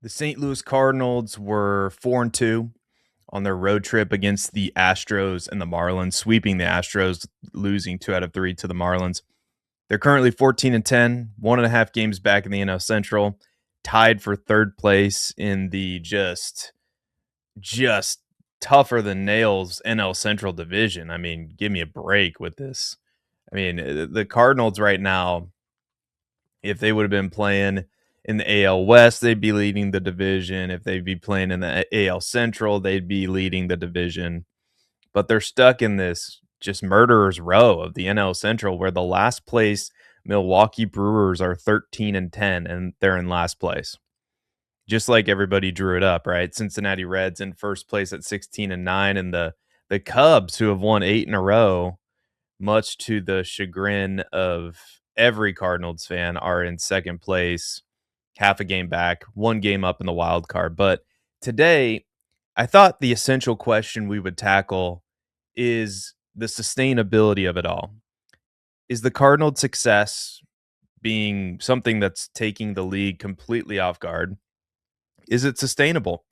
The St. Louis Cardinals were 4-2 on their road trip against the Astros and the Marlins, sweeping the Astros, losing 2 out of 3 to the Marlins. They're currently 14-10, 1.5 games back in the NL Central, tied for third place in the just tougher than nails NL Central division. I mean, give me a break with this. I mean, the Cardinals right now, if they would have been playing in the AL West, they'd be leading the division. If they'd be playing in the AL Central, they'd be leading the division. But they're stuck in this just murderer's row of the NL Central, where the last place Milwaukee Brewers are 13-10, and they're in last place. Just like everybody drew it up, right? Cincinnati Reds in first place at 16-9, and the Cubs, who have won 8 in a row, much to the chagrin of every Cardinals fan, are in second place, half a game back, 1 game up in the wild card. But today, I thought the essential question we would tackle is the sustainability of it all. Is the Cardinals' success being something that's taking the league completely off guard? Is it sustainable?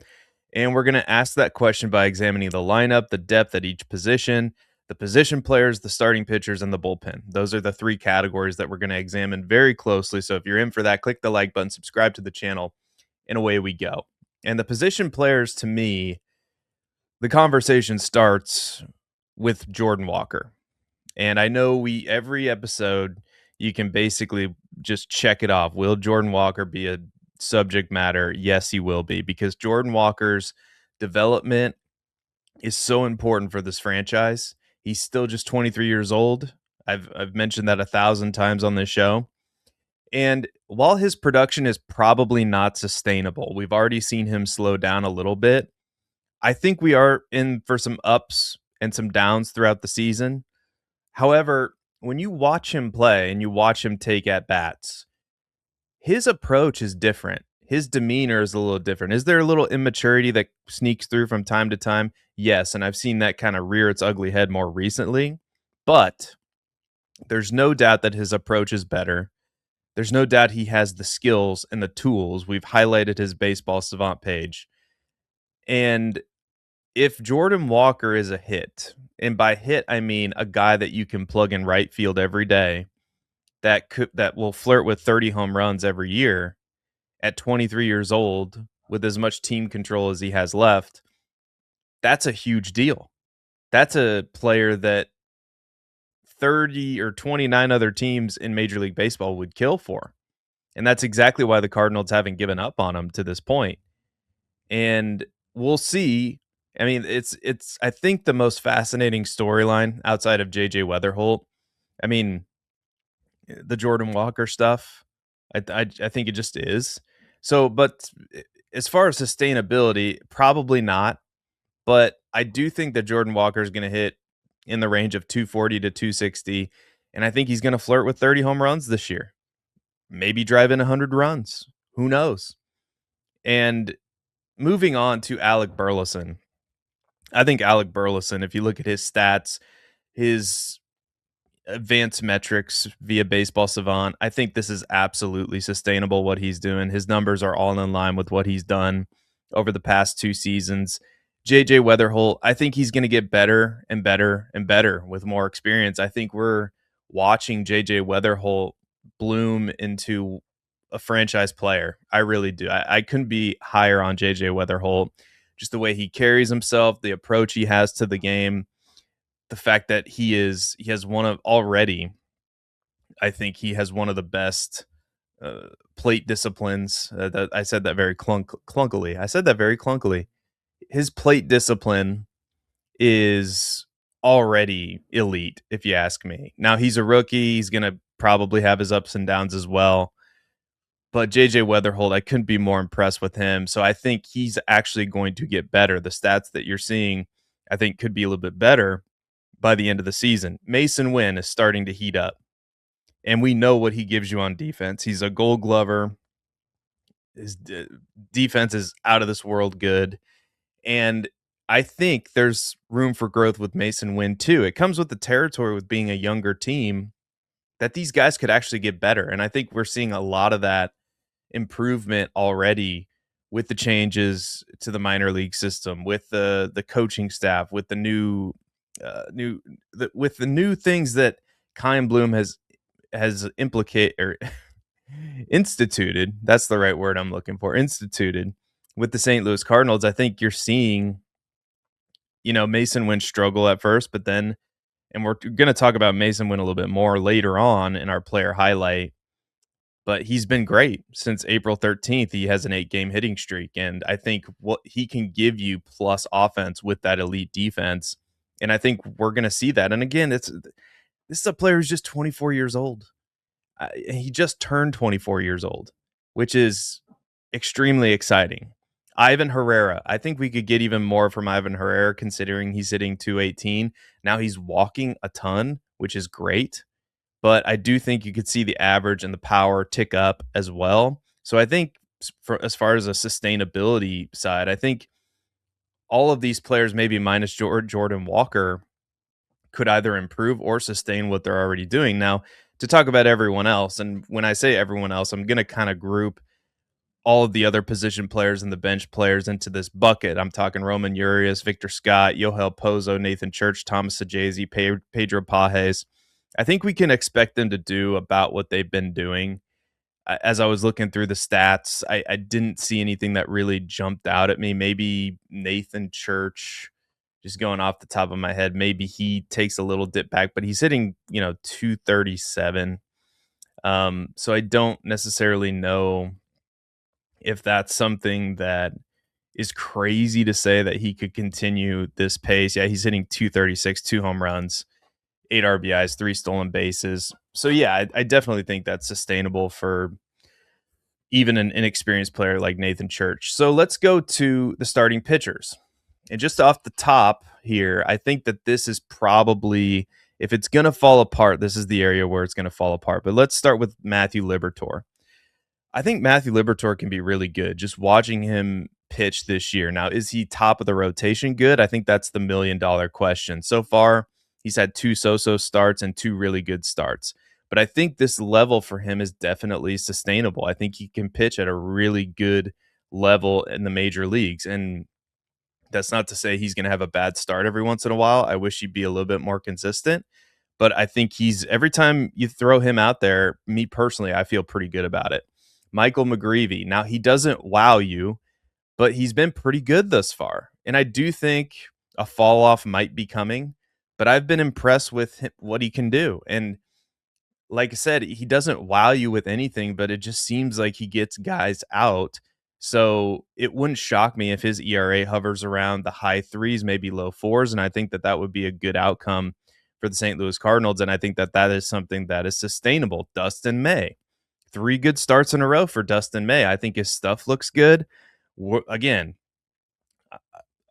And we're going to ask that question by examining the lineup, the depth at each position, the position players, the starting pitchers, and the bullpen. Those are the 3 categories that we're going to examine very closely. So if you're in for that, click the like button, subscribe to the channel, and away we go. And the position players, to me, the conversation starts with Jordan Walker. And I know every episode you can basically just check it off. Will Jordan Walker be a subject matter? Yes, he will be, because Jordan Walker's development is so important for this franchise. He's still just 23 years old. I've mentioned that 1,000 times on this show. And while his production is probably not sustainable, we've already seen him slow down a little bit. I think we are in for some ups and some downs throughout the season. However, when you watch him play and you watch him take at bats, his approach is different. His demeanor is a little different. Is there a little immaturity that sneaks through from time to time? Yes, and I've seen that kind of rear its ugly head more recently. But there's no doubt that his approach is better. There's no doubt he has the skills and the tools. We've highlighted his baseball savant page. And if Jordan Walker is a hit, and by hit I mean a guy that you can plug in right field every day, that will flirt with 30 home runs every year at 23 years old with as much team control as he has left, that's a huge deal. That's a player that 30 or 29 other teams in Major League Baseball would kill for. And that's exactly why the Cardinals haven't given up on him to this point. And we'll see. I mean, it's I think the most fascinating storyline outside of JJ Weatherholt. I mean, the Jordan Walker stuff. I think it just is. So, but as far as sustainability, probably not. But I do think that Jordan Walker is going to hit in the range of 240 to 260, and I think he's going to flirt with 30 home runs this year. Maybe drive in 100 runs. Who knows? And moving on to Alec Burleson. I think Alec Burleson, if you look at his stats, his advanced metrics via Baseball Savant, I think this is absolutely sustainable what he's doing. His numbers are all in line with what he's done over the past 2 seasons. JJ Weatherholt, I think he's going to get better and better and better with more experience. I think we're watching JJ Weatherholt bloom into a franchise player. I really do. I couldn't be higher on JJ Weatherholt. Just the way he carries himself, the approach he has to the game, the fact that he has one of already, I think he has one of the best plate disciplines. That I said that very clunkily. I said that very clunkily. His plate discipline is already elite, if you ask me. Now he's a rookie. He's going to probably have his ups and downs as well. But JJ Weatherholt, I couldn't be more impressed with him. So I think he's actually going to get better. The stats that you're seeing, I think, could be a little bit better by the end of the season. Mason Wynn is starting to heat up, and we know what he gives you on defense. He's a Gold Glover. His defense is out of this world good, and I think there's room for growth with Mason Wynn too. It comes with the territory with being a younger team that these guys could actually get better, and I think we're seeing a lot of that improvement already with the changes to the minor league system, with the coaching staff, with the with the new things that Kyle Bloom has implicate or instituted. That's the right word I'm looking for. Instituted with the St. Louis Cardinals. I think you're seeing, Mason Wynn struggle at first, but then, and we're going to talk about Mason Wynn a little bit more later on in our player highlight, but he's been great since April 13th. He has an 8-game hitting streak, and I think what he can give you plus offense with that elite defense, and I think we're going to see that. And again, this is a player who's just 24 years old. He just turned 24 years old, which is extremely exciting. Ivan Herrera, I think we could get even more from Ivan Herrera considering he's hitting 218. Now he's walking a ton, which is great. But I do think you could see the average and the power tick up as well. So I think as far as a sustainability side, I think all of these players, maybe minus Jordan Walker, could either improve or sustain what they're already doing. Now, to talk about everyone else, and when I say everyone else, I'm going to kind of group all of the other position players and the bench players into this bucket. I'm talking Roman Urias, Victor Scott, Yohel Pozo, Nathan Church, Thomas Sajazi, Pedro Pajes. I think we can expect them to do about what they've been doing. As I was looking through the stats, I didn't see anything that really jumped out at me. Maybe Nathan Church, just going off the top of my head, maybe he takes a little dip back, but he's hitting, 237. So I don't necessarily know if that's something that is crazy to say that he could continue this pace. Yeah, he's hitting 236, 2 home runs, 8 RBIs, 3 stolen bases. So yeah, I definitely think that's sustainable for even an inexperienced player like Nathan Church. So let's go to the starting pitchers. And just off the top here, I think that this is probably, if it's going to fall apart, this is the area where it's going to fall apart. But let's start with Matthew Liberatore. I think Matthew Liberatore can be really good. Just watching him pitch this year. Now, is he top of the rotation good? I think that's the $1 million question. So far, he's had 2 so-so starts and 2 really good starts. But I think this level for him is definitely sustainable. I think he can pitch at a really good level in the major leagues. And that's not to say he's going to have a bad start every once in a while. I wish he'd be a little bit more consistent. But I think every time you throw him out there, me personally, I feel pretty good about it. Michael McGreevy. Now, he doesn't wow you, but he's been pretty good thus far. And I do think a fall off might be coming, but I've been impressed with what he can do. And like I said, he doesn't wow you with anything, but it just seems like he gets guys out. So it wouldn't shock me if his ERA hovers around the high 3s, maybe low 4s. And I think that that would be a good outcome for the St. Louis Cardinals. And I think that that is something that is sustainable. Dustin May, 3 good starts in a row for Dustin May. I think his stuff looks good. Again,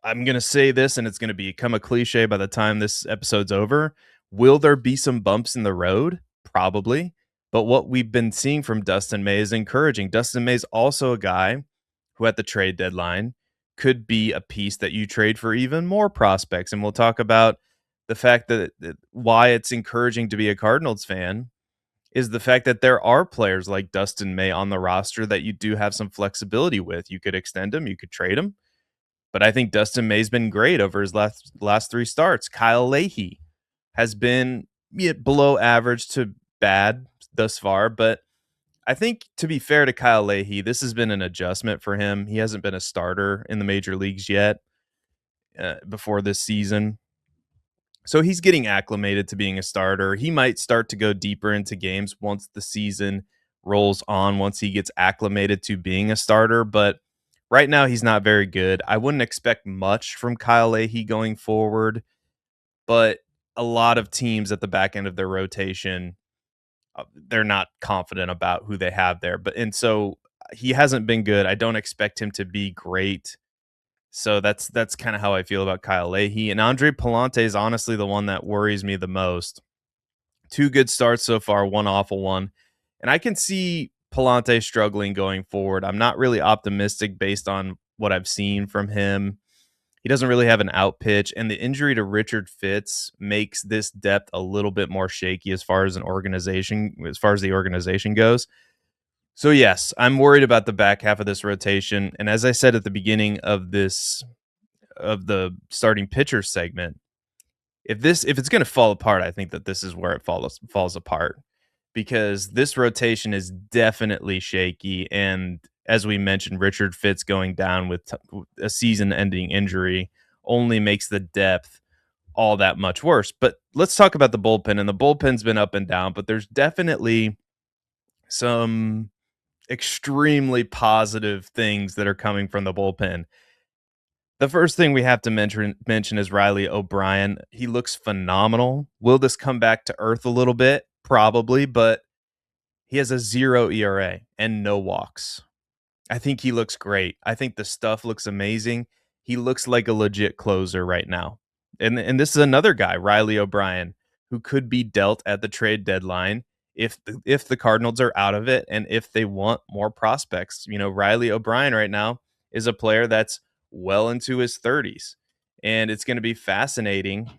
I'm going to say this, and it's going to become a cliche by the time this episode's over. Will there be some bumps in the road? Probably. But what we've been seeing from Dustin May is encouraging. Dustin May is also a guy who at the trade deadline could be a piece that you trade for even more prospects. And we'll talk about the fact that why it's encouraging to be a Cardinals fan is the fact that there are players like Dustin May on the roster that you do have some flexibility with. You could extend him, you could trade him. But I think Dustin May's been great over his last 3 starts. Kyle Leahy has been below average to bad thus far, but I think to be fair to Kyle Leahy, this has been an adjustment for him. He hasn't been a starter in the major leagues yet before this season. So he's getting acclimated to being a starter. He might start to go deeper into games once the season rolls on, once he gets acclimated to being a starter. But right now, he's not very good. I wouldn't expect much from Kyle Leahy going forward, but a lot of teams at the back end of their rotation, they're not confident about who they have there. And so he hasn't been good. I don't expect him to be great. So that's kind of how I feel about Kyle Leahy. And Andre Palante is honestly the one that worries me the most. 2 good starts so far, 1 awful one. And I can see Palante struggling going forward. I'm not really optimistic based on what I've seen from him. He doesn't really have an out pitch, and the injury to Richard Fitz makes this depth a little bit more shaky as far as the organization goes. So yes, I'm worried about the back half of this rotation. And as I said at the beginning of the starting pitcher segment, if it's going to fall apart, I think that this is where it falls apart because this rotation is definitely shaky. And as we mentioned, Richard Fitz going down with a season-ending injury only makes the depth all that much worse. But let's talk about the bullpen. And the bullpen's been up and down, but there's definitely some extremely positive things that are coming from the bullpen. The first thing we have to mention is Riley O'Brien. He looks phenomenal. Will this come back to earth a little bit? Probably, but he has a 0 ERA and no walks. I think he looks great. I think the stuff looks amazing. He looks like a legit closer right now. And this is another guy, Riley O'Brien, who could be dealt at the trade deadline if the Cardinals are out of it and if they want more prospects. You know, Riley O'Brien right now is a player that's well into his 30s. And it's going to be fascinating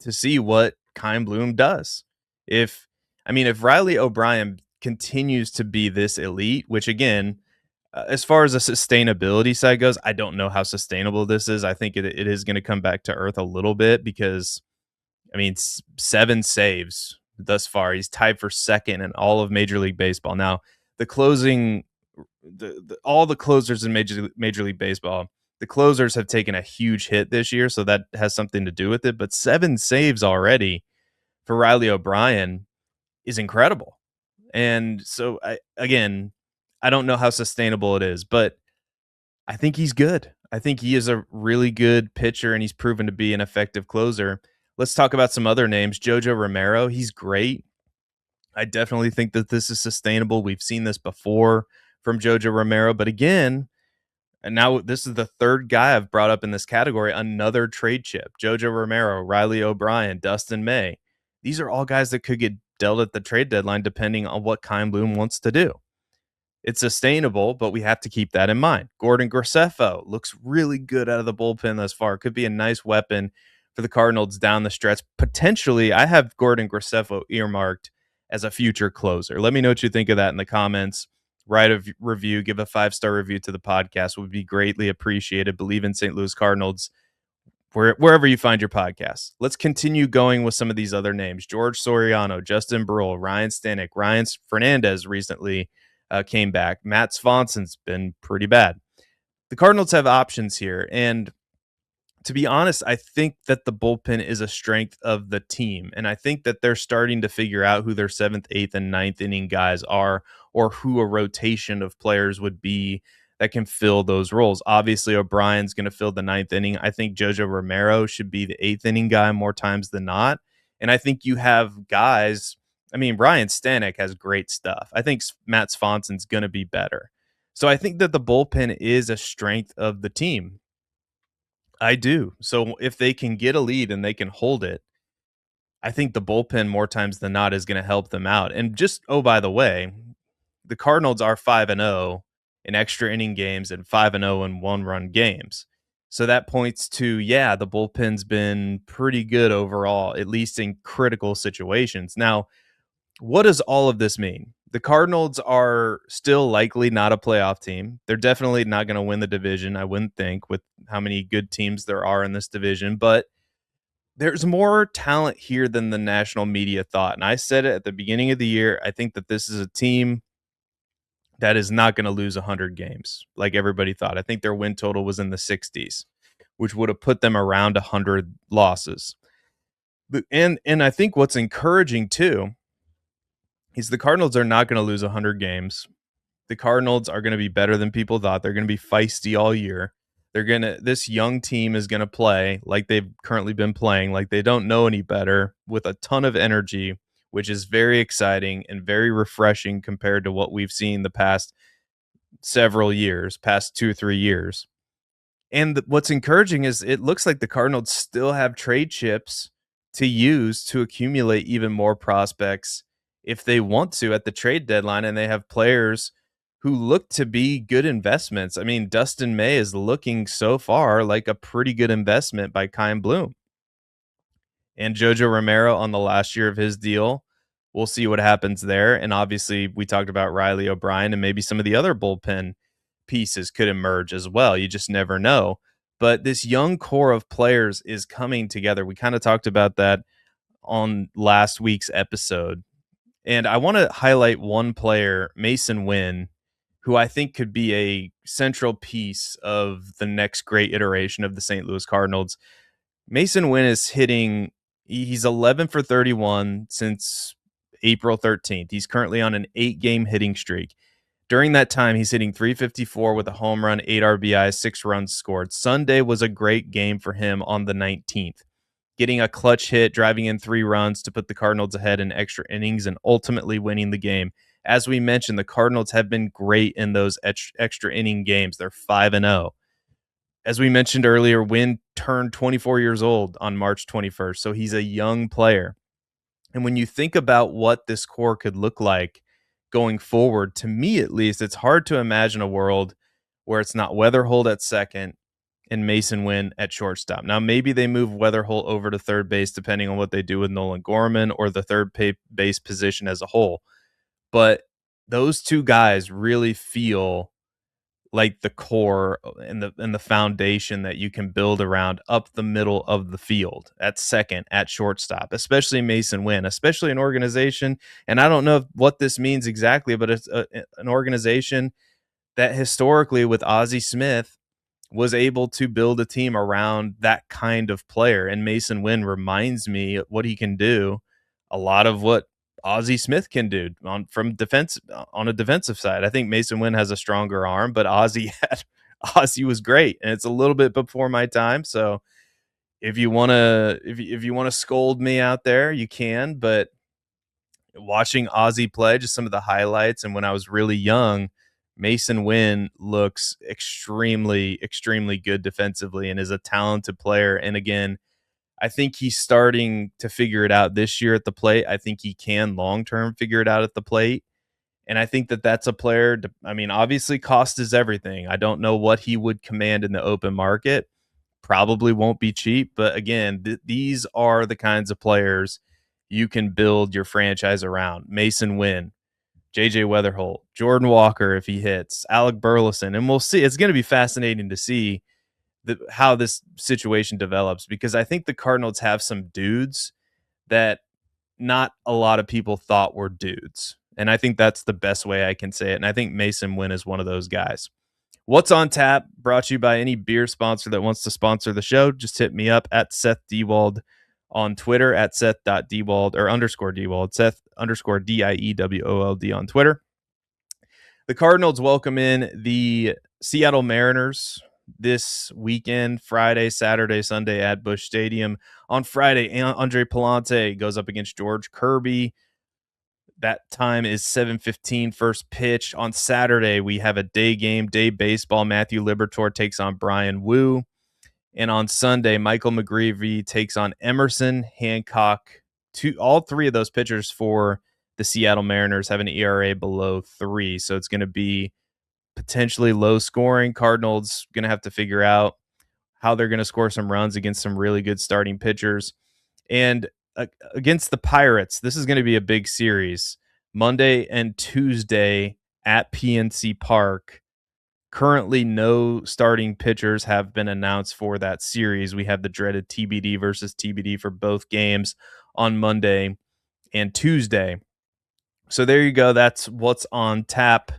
to see what Kyle Bloom does. If Riley O'Brien continues to be this elite, which again, as far as the sustainability side goes, I don't know how sustainable this is. I think it is going to come back to earth a little bit because, 7 saves thus far. He's tied for second in all of Major League Baseball. Now, the closing, all the closers in Major League Baseball, the closers have taken a huge hit this year, so that has something to do with it. But 7 saves already for Riley O'Brien is incredible. And so, I don't know how sustainable it is, but I think he's good. I think he is a really good pitcher, and he's proven to be an effective closer. Let's talk about some other names. Jojo Romero, he's great. I definitely think that this is sustainable. We've seen this before from Jojo Romero, but again, and now this is the third guy I've brought up in this category, another trade chip. Jojo Romero, Riley O'Brien, Dustin May. These are all guys that could get dealt at the trade deadline depending on what Kyle Bloom wants to do. It's sustainable, but we have to keep that in mind. Gordon Graceffo looks really good out of the bullpen thus far. Could be a nice weapon for the Cardinals down the stretch. Potentially, I have Gordon Graceffo earmarked as a future closer. Let me know what you think of that in the comments. Write a review, give a 5-star review to the podcast. Would be greatly appreciated. Believe in St. Louis Cardinals wherever you find your podcasts. Let's continue going with some of these other names. George Soriano, Justin Burrell, Ryan Stanek, Ryan Fernandez recently came back. Matt Svenson's been pretty bad. The Cardinals have options here, and to be honest, I think that the bullpen is a strength of the team, and I think that they're starting to figure out who their 7th, 8th, and 9th inning guys are, or who a rotation of players would be that can fill those roles. Obviously, O'Brien's going to fill the 9th inning. I think Jojo Romero should be the 8th inning guy more times than not, and I think you have guys. Ryan Stanek has great stuff. I think Matt Svenson's going to be better. So I think that the bullpen is a strength of the team. I do. So if they can get a lead and they can hold it, I think the bullpen more times than not is going to help them out. And just, oh, by the way, the Cardinals are 5-0 in extra inning games and 5-0 in one-run games. So that points to, yeah, the bullpen's been pretty good overall, at least in critical situations. Now, what does all of this mean? The Cardinals are still likely not a playoff team. They're definitely not going to win the division, I wouldn't think, with how many good teams there are in this division. But there's more talent here than the national media thought. And I said it at the beginning of the year. I think that this is a team that is not going to lose 100 games like everybody thought. I think their win total was in the 60s, which would have put them around 100 losses. And I think what's encouraging too is the Cardinals are not going to lose 100 games. The Cardinals are going to be better than people thought. They're going to be feisty all year. This young team is going to play like they've currently been playing, like they don't know any better, with a ton of energy, which is very exciting and very refreshing compared to what we've seen the past several years, past 2-3 years. And what's encouraging is it looks like the Cardinals still have trade chips to use to accumulate even more prospects if they want to at the trade deadline, and they have players who look to be good investments. Dustin May is looking so far like a pretty good investment by Kyle Bloom. And Jojo Romero on the last year of his deal We'll see what happens there. And obviously, we talked about Riley O'Brien, and maybe some of the other bullpen pieces could emerge as well. You just never know. But this young core of players is coming together. We kind of talked about that on last week's episode. And I want to highlight one player, Mason Wynn, who I think could be a central piece of the next great iteration of the St. Louis Cardinals. Mason Wynn is hitting, he's 11 for 31 since April 13th. He's currently on an 8-game hitting streak. During that time, he's hitting 354 with a home run, 8 RBIs, 6 runs scored. Sunday was a great game for him on the 19th, getting a clutch hit, driving in 3 runs to put the Cardinals ahead in extra innings and ultimately winning the game. As we mentioned, the Cardinals have been great in those extra inning games. They're 5-0. As we mentioned earlier, Wynn turned 24 years old on March 21st, so he's a young player. And when you think about what this core could look like going forward, to me at least, it's hard to imagine a world where it's not Weatherholt at second and Mason Wynn at shortstop. Now, maybe they move Weatherholt over to third base, depending on what they do with Nolan Gorman or the third base position as a whole. But those two guys really feel like the core and the foundation that you can build around up the middle of the field at second, at shortstop, especially Mason Wynn, especially an organization. And I don't know what this means exactly, but it's an organization that historically with Ozzie Smith was able to build a team around that kind of player. And Mason Wynn reminds me what he can do, a lot of what Ozzie Smith can do on a defensive side. I think Mason Wynn has a stronger arm, but Ozzie was great, and it's a little bit before my time. So if you wanna if you wanna scold me out there, you can. But watching Ozzie play, just some of the highlights, and when I was really young, Mason Wynn looks extremely, extremely good defensively and is a talented player. And again, I think he's starting to figure it out this year at the plate. I think he can long-term figure it out at the plate. And I think that that's a player. I mean, obviously cost is everything. I don't know what he would command in the open market. Probably won't be cheap. But again, these are the kinds of players you can build your franchise around. Mason Wynn, JJ Weatherholt, Jordan Walker, if he hits, Alec Burleson. And we'll see. It's going to be fascinating to see how this situation develops, because I think the Cardinals have some dudes that not a lot of people thought were dudes. And I think that's the best way I can say it. And I think Mason Wynn is one of those guys. What's on Tap, brought to you by any beer sponsor that wants to sponsor the show. Just hit me up at Seth Dewald on Twitter, at Seth.Dewald or _Dewald, Seth _DIEWOLD on Twitter. The Cardinals welcome in the Seattle Mariners this weekend, Friday, Saturday, Sunday at Busch Stadium. On Friday, Andre Palante goes up against George Kirby. That time is 7:15 first pitch. On Saturday, we have a day game, day baseball. Matthew Liberatore takes on Brian Wu. And on Sunday, Michael McGreevy takes on Emerson Hancock. All three of those pitchers for the Seattle Mariners have an ERA below 3. So it's going to be potentially low scoring. Cardinals going to have to figure out how they're going to score some runs against some really good starting pitchers. And against the Pirates, this is going to be a big series. Monday and Tuesday at PNC Park. Currently, no starting pitchers have been announced for that series. We have the dreaded TBD versus TBD for both games on Monday and Tuesday. So there you go. That's what's on tap.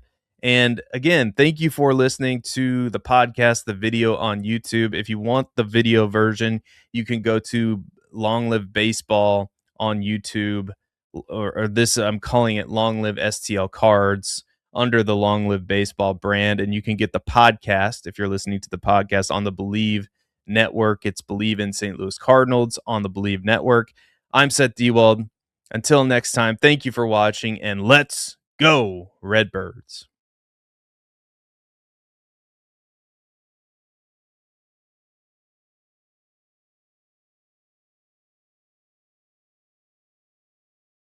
And again, thank you for listening to the podcast, the video on YouTube. If you want the video version, you can go to Long Live Baseball on YouTube, or this, I'm calling it Long Live STL Cards, under the Long Live Baseball brand. And you can get the podcast, if you're listening to the podcast, on the Believe Network. It's Believe in St. Louis Cardinals on the Believe Network. I'm Seth Dewald. Until next time, thank you for watching, and let's go, Redbirds.